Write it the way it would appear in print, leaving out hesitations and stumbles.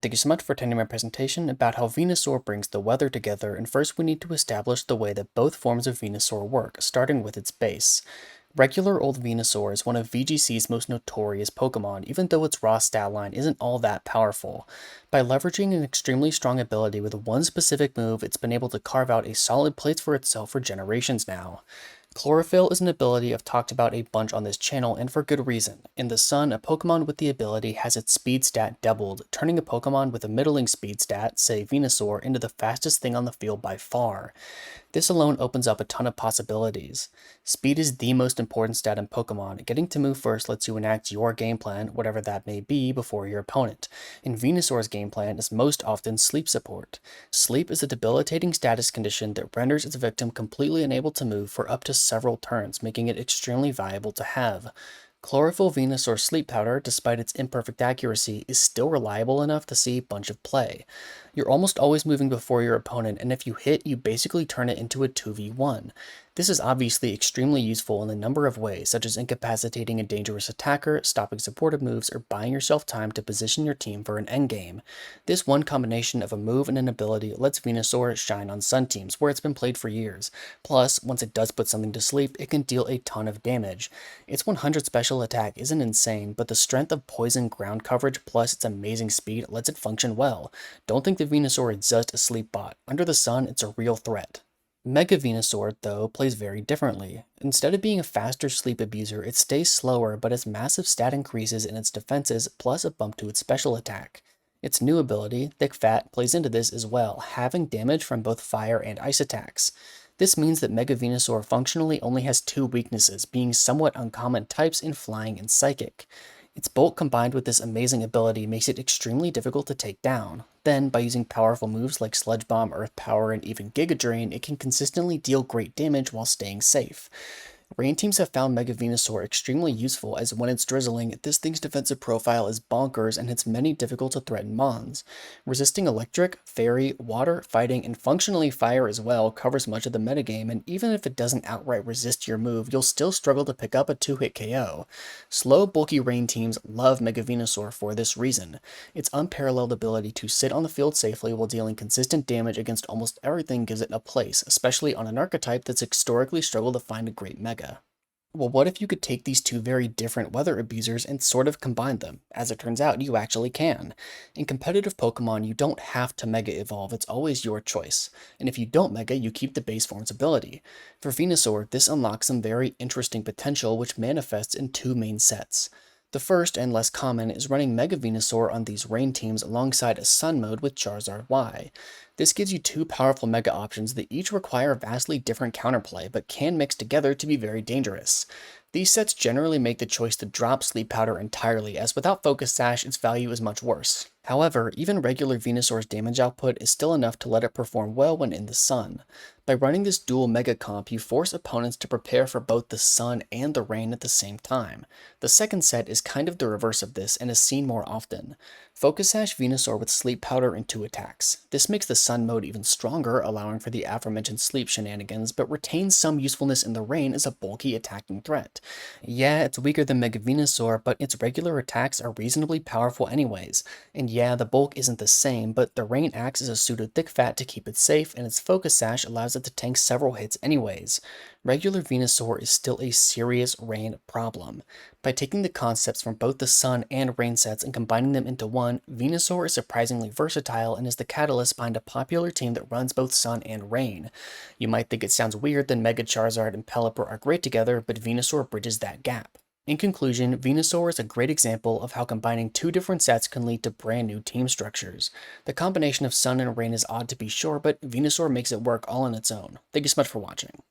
Thank you so much for attending my presentation about how Venusaur brings the weather together, and first we need to establish the way that both forms of Venusaur work, starting with its base. Regular old Venusaur is one of VGC's most notorious Pokemon, even though its raw stat line isn't all that powerful. By leveraging an extremely strong ability with one specific move, it's been able to carve out a solid place for itself for generations now. Chlorophyll is an ability I've talked about a bunch on this channel, and for good reason. In the sun, a Pokemon with the ability has its speed stat doubled, turning a Pokemon with a middling speed stat, say Venusaur, into the fastest thing on the field by far. This alone opens up a ton of possibilities. Speed is the most important stat in Pokemon. Getting to move first lets you enact your game plan, whatever that may be, before your opponent. And Venusaur's game plan is most often sleep support. Sleep is a debilitating status condition that renders its victim completely unable to move for up to several turns, making it extremely valuable to have. Chlorophyll Venusaur Sleep Powder, despite its imperfect accuracy, is still reliable enough to see a bunch of play. You're almost always moving before your opponent, and if you hit, you basically turn it into a 2v1. This is obviously extremely useful in a number of ways, such as incapacitating a dangerous attacker, stopping supportive moves, or buying yourself time to position your team for an endgame. This one combination of a move and an ability lets Venusaur shine on Sun teams, where it's been played for years. Plus, once it does put something to sleep, it can deal a ton of damage. Its 100 special attack isn't insane, but the strength of poison ground coverage plus its amazing speed lets it function well. Don't think the Venusaur is just a sleep bot. Under the sun, it's a real threat. Mega Venusaur, though, plays very differently. Instead of being a faster sleep abuser, it stays slower but has massive stat increases in its defenses plus a bump to its special attack. Its new ability, Thick Fat, plays into this as well, having damage from both fire and ice attacks. This means that Mega Venusaur functionally only has two weaknesses, being somewhat uncommon types in Flying and Psychic. Its bulk combined with this amazing ability makes it extremely difficult to take down. Then, by using powerful moves like Sludge Bomb, Earth Power, and even Giga Drain, it can consistently deal great damage while staying safe. Rain teams have found Mega Venusaur extremely useful, as when it's drizzling, this thing's defensive profile is bonkers and hits many difficult to threaten mons. Resisting electric, fairy, water, fighting, and functionally fire as well covers much of the metagame, and even if it doesn't outright resist your move, you'll still struggle to pick up a 2-hit KO. Slow, bulky rain teams love Mega Venusaur for this reason. Its unparalleled ability to sit on the field safely while dealing consistent damage against almost everything gives it a place, especially on an archetype that's historically struggled to find a great Mega. Well, what if you could take these two very different weather abusers and sort of combine them? As it turns out, you actually can. In competitive Pokemon, you don't have to Mega Evolve, it's always your choice. And if you don't Mega, you keep the base form's ability. For Venusaur, this unlocks some very interesting potential which manifests in two main sets. The first, and less common, is running Mega Venusaur on these rain teams alongside a Sun mode with Charizard Y. This gives you two powerful Mega options that each require vastly different counterplay, but can mix together to be very dangerous. These sets generally make the choice to drop Sleep Powder entirely, as without Focus Sash, its value is much worse. However, even regular Venusaur's damage output is still enough to let it perform well when in the sun. By running this dual Mega Comp, you force opponents to prepare for both the sun and the rain at the same time. The second set is kind of the reverse of this and is seen more often. Focus Sash Venusaur with Sleep Powder and 2 attacks. This makes the sun mode even stronger, allowing for the aforementioned sleep shenanigans, but retains some usefulness in the rain as a bulky attacking threat. Yeah, it's weaker than Mega Venusaur, but its regular attacks are reasonably powerful anyways. And yeah, the bulk isn't the same, but the rain acts as a pseudo thick fat to keep it safe, and its Focus Sash allows it to tank several hits anyways. Regular Venusaur is still a serious rain problem. By taking the concepts from both the sun and rain sets and combining them into one, Venusaur is surprisingly versatile and is the catalyst behind a popular team that runs both sun and rain. You might think it sounds weird that Mega Charizard and Pelipper are great together, but Venusaur bridges that gap. In conclusion, Venusaur is a great example of how combining two different sets can lead to brand new team structures. The combination of sun and rain is odd to be sure, but Venusaur makes it work all on its own. Thank you so much for watching.